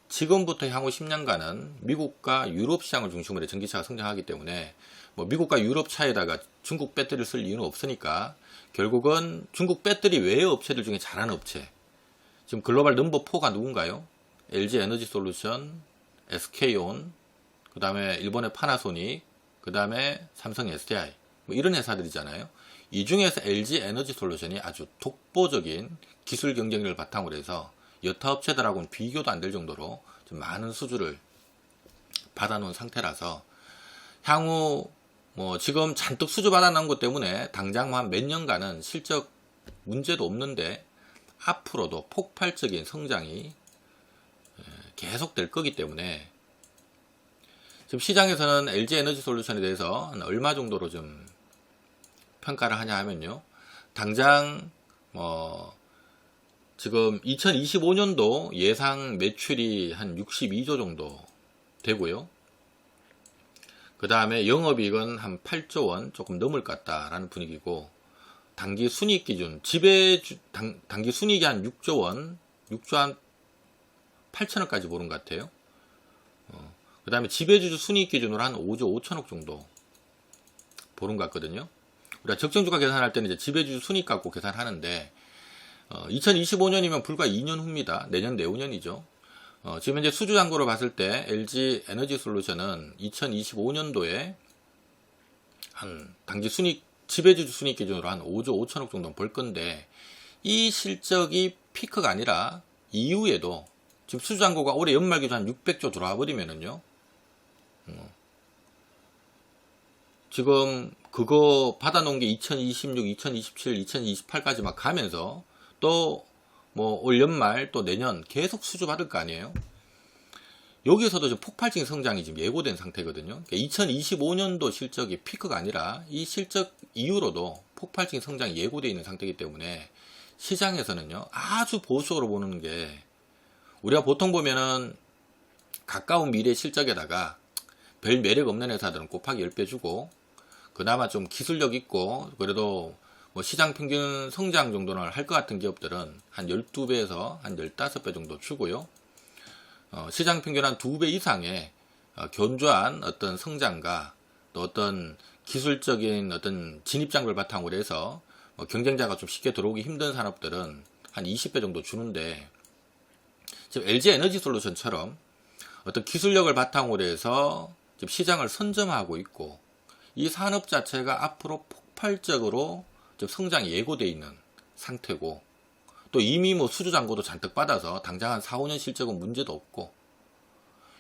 지금부터 향후 10년간은 미국과 유럽 시장을 중심으로 전기차가 성장하기 때문에 뭐 미국과 유럽 차에다가 중국 배터리를 쓸 이유는 없으니까 결국은 중국 배터리 외의 업체들 중에 잘하는 업체 지금 글로벌 넘버 4가 누군가요? LG 에너지 솔루션, SK온, 그 다음에 일본의 파나소닉, 그 다음에 삼성 SDI 뭐 이런 회사들이잖아요. 이 중에서 LG 에너지 솔루션이 아주 독보적인 기술 경쟁력을 바탕으로 해서 여타 업체들하고는 비교도 안 될 정도로 좀 많은 수주를 받아놓은 상태라서 향후 뭐 지금 잔뜩 수주 받아놓은 것 때문에 당장 한 몇 년간은 실적 문제도 없는데 앞으로도 폭발적인 성장이 계속될 거기 때문에 지금 시장에서는 LG 에너지 솔루션에 대해서 얼마 정도로 좀 평가를 하냐 하면요. 당장 지금 2025년도 예상 매출이 한 62조 정도 되고요. 그 다음에 영업이익은 한 8조 원 조금 넘을 것 같다라는 분위기고 단기 순이익 기준 단기 순이익이 한 6조 원 6조 한 8천억까지 보는 것 같아요. 그 다음에 지배주주 순이익 기준으로 한 5조 5천억 정도 보는 것 같거든요. 우리가 적정주가 계산할 때는 이제 지배주주 순이익 갖고 계산하는데 2025년이면 불과 2년 후입니다. 내년 내후년이죠. 지금 현재 수주 잔고로 봤을 때 LG 에너지 솔루션은 2025년도에 한 당기 순이익 지배주주 순이익 기준으로 한 5조 5천억 정도 벌 건데 이 실적이 피크가 아니라 이후에도 지금 수주 잔고가 올해 연말 기준 한 600조 들어와 버리면은요. 지금 그거 받아놓은 게 2026, 2027, 2028까지 막 가면서 또 뭐 올 연말 또 내년 계속 수주 받을 거 아니에요. 여기서도 지금 폭발적인 성장이 지금 예고된 상태거든요. 그러니까 2025년도 실적이 피크가 아니라 이 실적 이후로도 폭발적인 성장이 예고되어 있는 상태이기 때문에 시장에서는요 아주 보수적으로 보는 게 우리가 보통 보면은 가까운 미래 실적에다가 별 매력 없는 회사들은 곱하기 10배 주고 그나마 좀 기술력 있고 그래도 뭐 시장 평균 성장 정도는 할 것 같은 기업들은 한 12배에서 한 15배 정도 주고요. 시장 평균 한 2배 이상의 견조한 어떤 성장과 또 어떤 기술적인 어떤 진입장을 바탕으로 해서 경쟁자가 좀 쉽게 들어오기 힘든 산업들은 한 20배 정도 주는데 지금 LG 에너지 솔루션처럼 어떤 기술력을 바탕으로 해서 지금 시장을 선점하고 있고 이 산업 자체가 앞으로 폭발적으로 좀 성장이 예고되어 있는 상태고 또 이미 뭐 수주 잔고도 잔뜩 받아서 당장 한 4, 5년 실적은 문제도 없고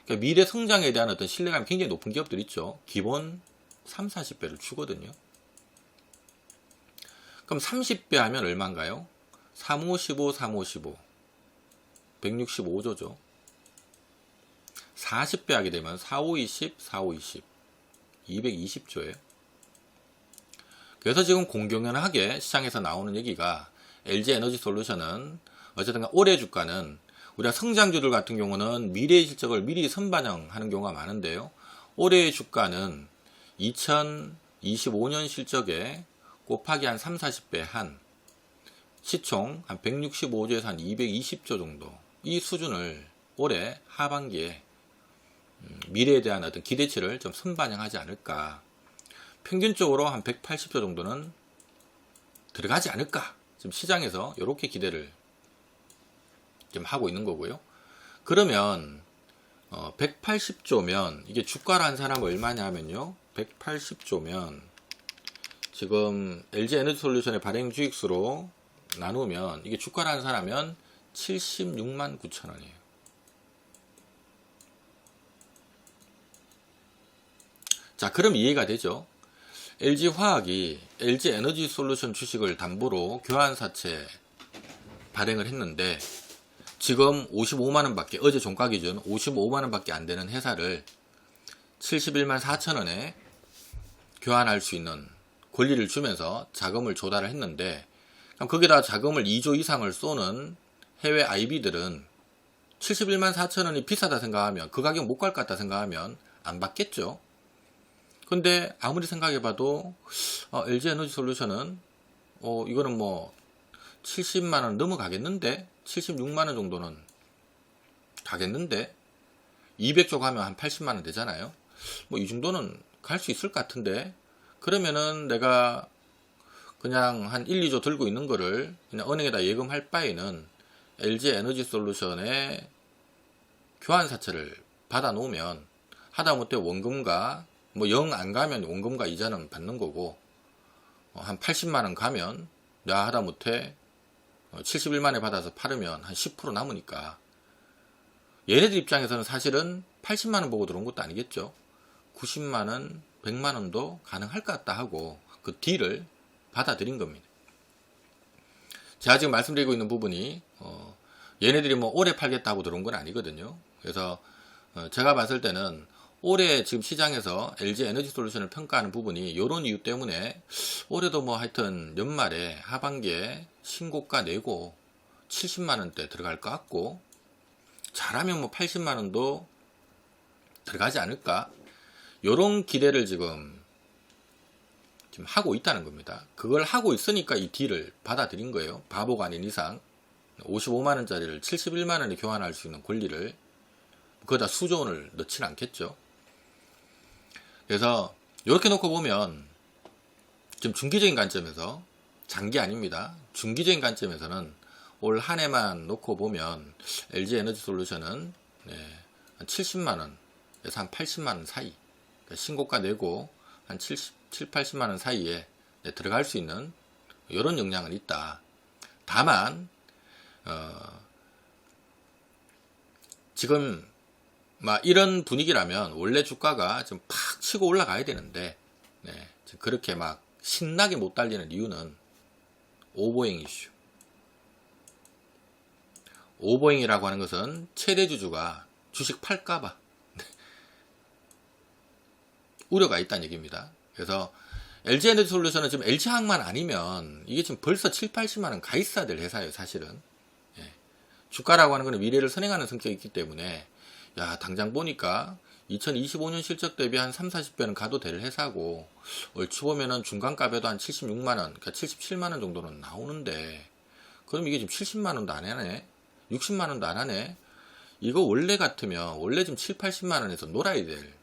그러니까 미래 성장에 대한 어떤 신뢰감이 굉장히 높은 기업들 있죠. 기본 3, 40배를 주거든요. 그럼 30배 하면 얼마인가요? 3, 5, 15, 3, 5, 15 165조죠. 40배 하게 되면 4, 5, 20, 4, 5, 20 220조예요. 그래서 지금 공공연하게 시장에서 나오는 얘기가 LG 에너지 솔루션은 어쨌든 올해 주가는 우리가 성장주들 같은 경우는 미래의 실적을 미리 선반영하는 경우가 많은데요. 올해의 주가는 2025년 실적에 곱하기 한 3, 40배 한 시총 한 165조에서 한 220조 정도 이 수준을 올해 하반기에 미래에 대한 어떤 기대치를 좀 선반영하지 않을까. 평균적으로 한 180조 정도는 들어가지 않을까. 지금 시장에서 이렇게 기대를 좀 하고 있는 거고요. 그러면 180조면 이게 주가로 한 사람 얼마냐 하면요. 180조면 지금 LG에너지솔루션의 발행 주익수로 나누면 이게 주가로 한 사람이면 76만 9천 원이에요. 자, 그럼 이해가 되죠? LG화학이 LG에너지솔루션 주식을 담보로 교환사채 발행을 했는데 지금 55만원 밖에, 어제 종가 기준 55만원 밖에 안 되는 회사를 71만 4천 원에 교환할 수 있는 권리를 주면서 자금을 조달을 했는데, 그럼 거기다 자금을 2조 이상을 쏘는 해외 IB들은 71만 4천 원이 비싸다 생각하면, 그 가격 못 갈 것 같다 생각하면 안 받겠죠. 근데 아무리 생각해봐도 LG에너지솔루션은 이거는 뭐 70만원 넘어가겠는데, 76만원 정도는 가겠는데, 200조 가면 한 80만원 되잖아요. 뭐 이 정도는 갈 수 있을 것 같은데, 그러면은 내가 그냥 한 1, 2조 들고 있는 거를 그냥 은행에다 예금할 바에는 LG에너지솔루션의 교환사채를 받아 놓으면 하다못해 원금과 뭐 0 안 가면 원금과 이자는 받는 거고, 한 80만원 가면 야 하다못해 71만에 받아서 팔으면 한 10% 남으니까, 얘네들 입장에서는 사실은 80만원 보고 들어온 것도 아니겠죠. 90만원, 100만원도 가능할 것 같다 하고 그 딜을 받아들인 겁니다. 제가 지금 말씀드리고 있는 부분이 얘네들이 뭐 오래 팔겠다고 들어온 건 아니거든요. 그래서 제가 봤을 때는 올해 지금 시장에서 LG에너지솔루션을 평가하는 부분이 이런 이유 때문에 올해도 뭐 하여튼 연말에 하반기에 신고가 내고 70만원대 들어갈 것 같고, 잘하면 뭐 80만원도 들어가지 않을까, 이런 기대를 지금 하고 있다는 겁니다. 그걸 하고 있으니까 이 딜을 받아들인 거예요. 바보가 아닌 이상 55만원짜리를 71만원에 교환할 수 있는 권리를 그거다 수조 원을 넣지는 않겠죠. 그래서 이렇게 놓고 보면 좀 중기적인 관점에서, 장기 아닙니다. 중기적인 관점에서는 올 한 해만 놓고 보면 LG에너지솔루션은 한 70만원에서 한 80만원 사이, 그러니까 신고가 내고 한 70, 80만원 사이에 들어갈 수 있는 이런 역량은 있다. 다만 지금 막 이런 분위기라면 원래 주가가 좀 팍 치고 올라가야 되는데, 그렇게 막 신나게 못 달리는 이유는 오버행 이슈. 오버행이라고 하는 것은 최대 주주가 주식 팔까봐 우려가 있다는 얘기입니다. 그래서 LG에너지솔루션은 지금 LG화학만 아니면 이게 지금 벌써 7, 80만원 가 있어야 될 회사예요, 사실은. 주가라고 하는 것은 미래를 선행하는 성격이 있기 때문에, 야, 당장 보니까 2025년 실적 대비 한 3, 40배는 가도 될 회사고, 얼추 보면은 중간가배도 한 76만원, 그러니까 77만원 정도는 나오는데, 그럼 이게 지금 70만원도 안 하네? 60만원도 안 하네? 이거 원래 같으면, 원래 지금 7, 80만원에서 놀아야 될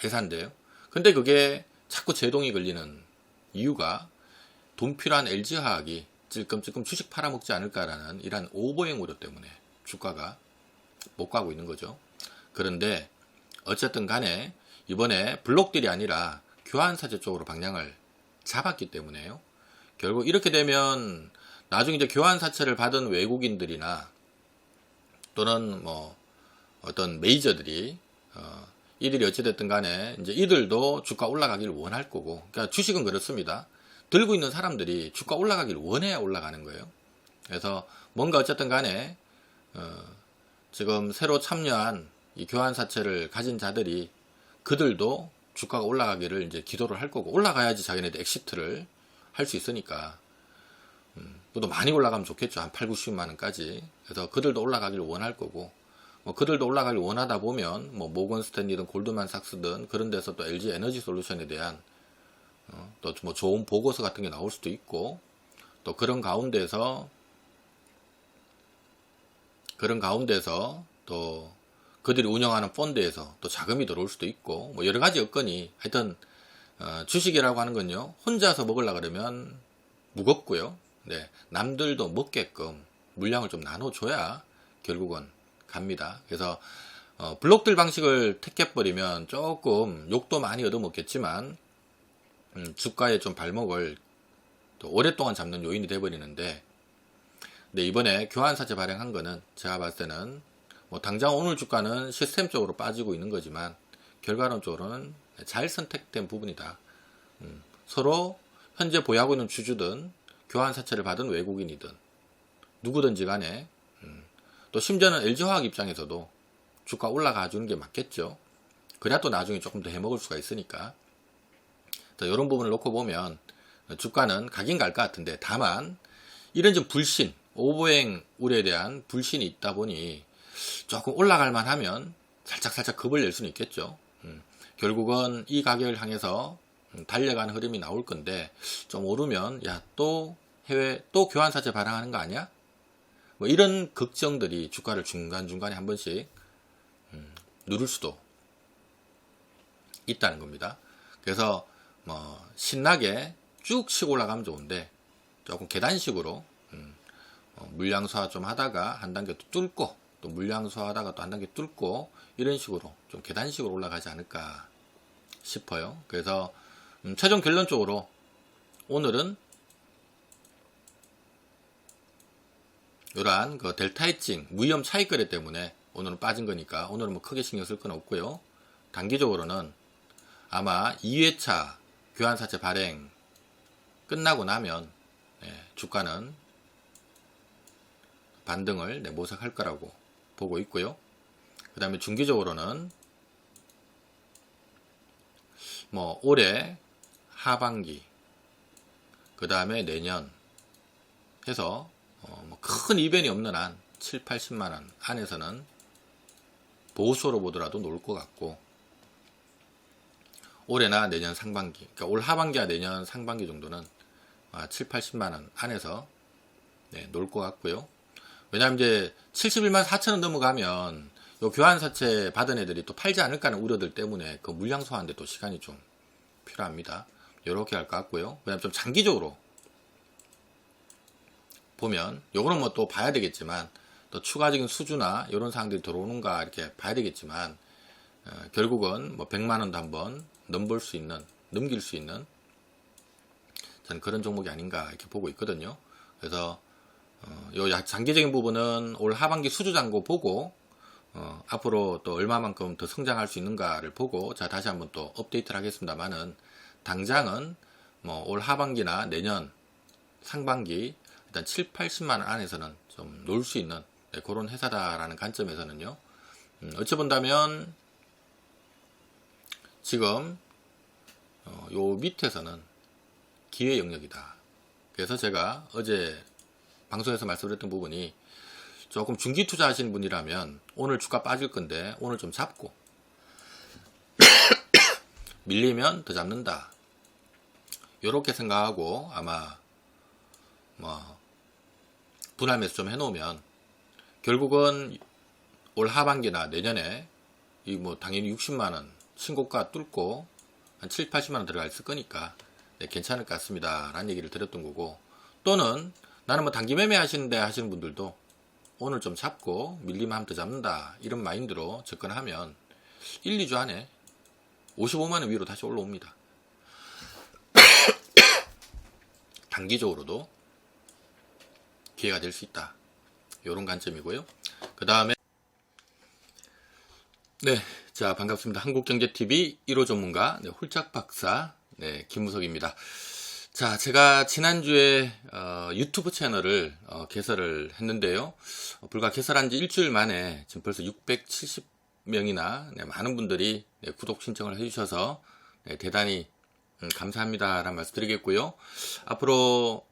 회사인데요. 근데 그게 자꾸 제동이 걸리는 이유가 돈 필요한 LG화학이 찔끔찔끔 주식 팔아먹지 않을까라는 이런 오버행 우려 때문에 주가가 못 가고 있는 거죠. 그런데 어쨌든 간에 이번에 블록딜이 아니라 교환사채 쪽으로 방향을 잡았기 때문에요. 결국 이렇게 되면 나중에 이제 교환사채를 받은 외국인들이나 또는 뭐 어떤 메이저들이 이들이 어찌됐든 간에 이제 이들도 주가 올라가기를 원할 거고, 그러니까 주식은 그렇습니다. 들고 있는 사람들이 주가 올라가기를 원해야 올라가는 거예요. 그래서 뭔가 어쨌든 간에 지금 새로 참여한 이 교환사채를 가진 자들이 그들도 주가가 올라가기를 이제 기도를 할 거고, 올라가야지 자기네들 엑시트를 할 수 있으니까 또 많이 올라가면 좋겠죠. 한 8, 90만 원까지. 그래서 그들도 올라가길 원할 거고, 뭐 그들도 올라가길 원하다 보면 뭐 모건 스탠리든 골드만삭스든 그런 데서 또 LG 에너지 솔루션에 대한 또 뭐 좋은 보고서 같은 게 나올 수도 있고, 또 그런 가운데서 또 그들이 운영하는 펀드에서 또 자금이 들어올 수도 있고, 뭐 여러 가지 여건이, 하여튼 주식이라고 하는 건요, 혼자서 먹으려 그러면 무겁고요. 네, 남들도 먹게끔 물량을 좀 나눠줘야 결국은 갑니다. 그래서 블록들 방식을 택해버리면 조금 욕도 많이 얻어먹겠지만 주가에 좀 발목을 또 오랫동안 잡는 요인이 돼버리는데, 근데 이번에 교환사채 발행한 거는 제가 봤을 때는 뭐 당장 오늘 주가는 시스템적으로 빠지고 있는 거지만 결과론적으로는 잘 선택된 부분이다. 서로 현재 보유하고 있는 주주든 교환사채를 받은 외국인이든 누구든지 간에 또 심지어는 LG화학 입장에서도 주가 올라가 주는 게 맞겠죠. 그래야 또 나중에 조금 더 해먹을 수가 있으니까. 이런 부분을 놓고 보면 주가는 가긴 갈 것 같은데, 다만 이런 좀 불신, 오버행 우려에 대한 불신이 있다 보니 조금 올라갈 만하면 살짝 겁을 낼 수는 있겠죠. 결국은 이 가격을 향해서 달려가는 흐름이 나올 건데, 좀 오르면 야, 또 해외 또 교환사채 발행하는 거 아니야? 뭐 이런 걱정들이 주가를 중간중간에 한 번씩 누를 수도 있다는 겁니다. 그래서 뭐 신나게 쭉 치고 올라가면 좋은데, 조금 계단식으로 물량 소화 좀 하다가 한 단계 또 뚫고, 또 물량 소화하다가 또 한 단계 뚫고, 이런 식으로 좀 계단식으로 올라가지 않을까 싶어요. 그래서 최종 결론적으로 오늘은 이러한 그 델타 헤징 무위험 차익 거래 때문에 오늘은 빠진 거니까 오늘은 뭐 크게 신경 쓸 건 없고요. 단기적으로는 아마 2회차 교환사채 발행 끝나고 나면 주가는 반등을 모색할 거라고 보고 있고요. 그 다음에 중기적으로는 뭐 올해 하반기, 그 다음에 내년 해서 뭐 큰 이변이 없는 한 7, 80만 원 안에서는 보수로 보더라도 놀 것 같고, 올해나 내년 상반기, 그러니까 올 하반기와 내년 상반기 정도는 7, 80만 원 안에서 놀 것 같고요. 왜냐하면 이제 71만 4천 원 넘어가면 요 교환사채 받은 애들이 또 팔지 않을까 하는 우려들 때문에 그 물량 소화하는데 또 시간이 좀 필요합니다. 이렇게 할 것 같고요. 왜냐하면 좀 장기적으로 보면 요거는 뭐 또 봐야 되겠지만, 또 추가적인 수주나 이런 사항들이 들어오는가 이렇게 봐야 되겠지만, 결국은 뭐 100만 원도 한번 넘길 수 있는 저는 그런 종목이 아닌가 이렇게 보고 있거든요. 그래서 요 장기적인 부분은 올 하반기 수주 잔고 보고 앞으로 또 얼마만큼 더 성장할 수 있는가를 보고 제가 다시 한번 또 업데이트를 하겠습니다만은, 당장은 뭐 올 하반기나 내년 상반기 일단 7, 80만 원 안에서는 좀 놀 수 있는 그런 회사다라는 관점에서는요, 어찌 본다면 지금 요 밑에서는 기회 영역이다. 그래서 제가 어제 방송에서 말씀드렸던 부분이, 조금 중기 투자하시는 분이라면 오늘 주가 빠질 건데 오늘 좀 잡고 밀리면 더 잡는다, 요렇게 생각하고 아마 뭐 분할 매수 좀 해놓으면 결국은 올 하반기나 내년에 이 뭐 당연히 60만원 신고가 뚫고 한 7, 80만원 들어가 있을 거니까 괜찮을 것 같습니다 라는 얘기를 드렸던 거고, 또는 나는 뭐 단기 매매 하시는데 하시는 분들도 오늘 좀 잡고 밀리면 한번 더 잡는다, 이런 마인드로 접근하면 1, 2주 안에 55만원 위로 다시 올라옵니다. 단기적으로도 기회가 될 수 있다, 이런 관점이고요. 그 다음에 자, 반갑습니다. 한국경제TV 1호 전문가 홀짝 박사 김무석입니다. 자, 제가 지난주에 유튜브 채널을 개설을 했는데요. 불과 개설한 지 일주일 만에 지금 벌써 670명이나 많은 분들이 구독 신청을 해주셔서 대단히 감사합니다라는 말씀 드리겠고요. 앞으로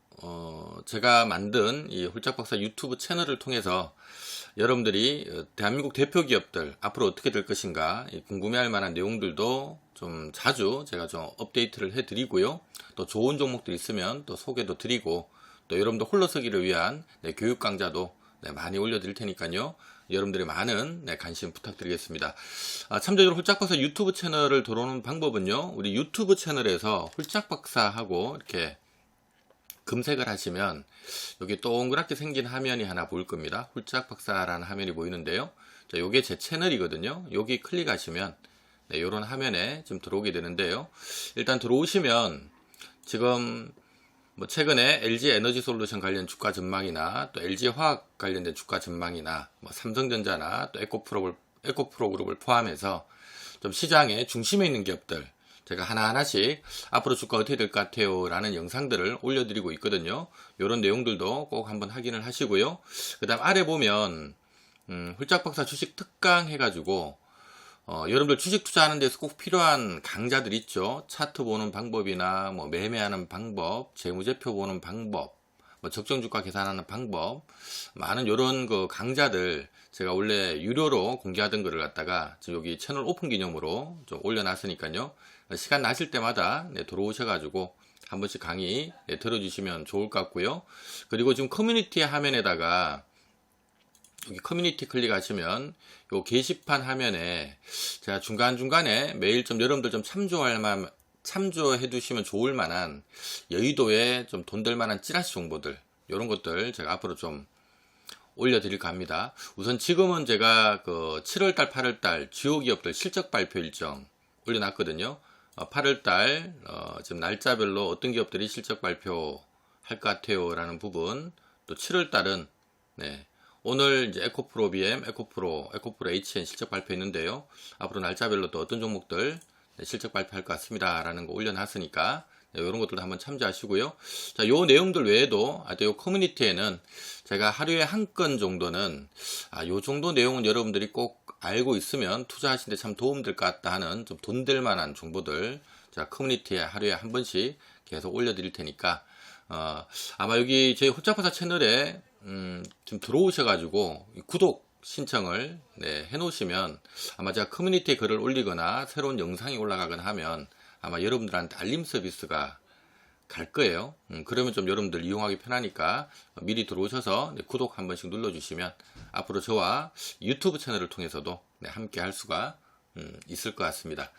제가 만든 이 홀짝박사 유튜브 채널을 통해서 여러분들이 대한민국 대표 기업들 앞으로 어떻게 될 것인가 궁금해할 만한 내용들도 좀 자주 제가 좀 업데이트를 해드리고요. 또 좋은 종목들 있으면 또 소개도 드리고, 또 여러분들 홀로서기를 위한 교육 강좌도 많이 올려드릴 테니까요. 여러분들의 많은 관심 부탁드리겠습니다. 참조적으로 홀짝박사 유튜브 채널을 들어오는 방법은요. 우리 유튜브 채널에서 홀짝박사하고 이렇게 검색을 하시면 여기 동그랗게 생긴 화면이 하나 보일 겁니다. 홀짝박사라는 화면이 보이는데요. 자, 요게 제 채널이거든요. 여기 클릭하시면 이런 화면에 좀 들어오게 되는데요. 일단 들어오시면 지금 뭐 최근에 LG 에너지 솔루션 관련 주가 전망이나 또 LG 화학 관련된 주가 전망이나 뭐 삼성전자나 또 에코프로 그룹을 포함해서 좀 시장의 중심에 있는 기업들 제가 하나하나씩 앞으로 주가 어떻게 될 것 같아요 라는 영상들을 올려드리고 있거든요. 이런 내용들도 꼭 한번 확인을 하시고요. 그 다음 아래 보면 홀짝박사 주식 특강 해가지고 여러분들 주식 투자하는 데서 꼭 필요한 강좌들 있죠. 차트 보는 방법이나 뭐 매매하는 방법, 재무제표 보는 방법, 뭐 적정주가 계산하는 방법, 많은 이런 그 강좌들 제가 원래 유료로 공개하던 거를 갖다가 지금 여기 채널 오픈 기념으로 좀 올려놨으니까요. 시간 나실 때마다 들어오셔가지고 한 번씩 강의 들어주시면 좋을 것 같고요. 그리고 지금 커뮤니티 화면에다가 여기 커뮤니티 클릭하시면 요 게시판 화면에 제가 중간중간에 매일 좀 여러분들 좀 참조해 두시면 좋을 만한 여의도에 좀 돈 될 만한 찌라시 정보들 이런 것들 제가 앞으로 좀 올려드릴까 합니다. 우선 지금은 제가 그 7월달 8월달 주요 기업들 실적 발표 일정 올려놨거든요. 8월달 지금 날짜별로 어떤 기업들이 실적 발표 할 것 같아요 라는 부분, 또 7월달은 오늘 이제 에코프로 BM, 에코프로 HN 실적 발표 있는데요. 앞으로 날짜별로 또 어떤 종목들 실적 발표할 것 같습니다 라는 거 올려놨으니까 이런 것들도 한번 참조하시고요. 자, 요 내용들 외에도 요 커뮤니티에는 제가 하루에 한 건 정도는 요 정도 내용은 여러분들이 꼭 알고 있으면 투자하시는데 참 도움될 것 같다 하는 좀 돈 될 만한 정보들 제가 커뮤니티에 하루에 한 번씩 계속 올려드릴 테니까 아마 여기 저희 홀짝박사 채널에 좀 들어오셔가지고 구독 신청을 해놓으시면 아마 제가 커뮤니티에 글을 올리거나 새로운 영상이 올라가거나 하면 아마 여러분들한테 알림 서비스가 갈 거예요. 그러면 좀 여러분들 이용하기 편하니까 미리 들어오셔서 구독 한 번씩 눌러주시면 앞으로 저와 유튜브 채널을 통해서도 함께 할 수가 있을 것 같습니다.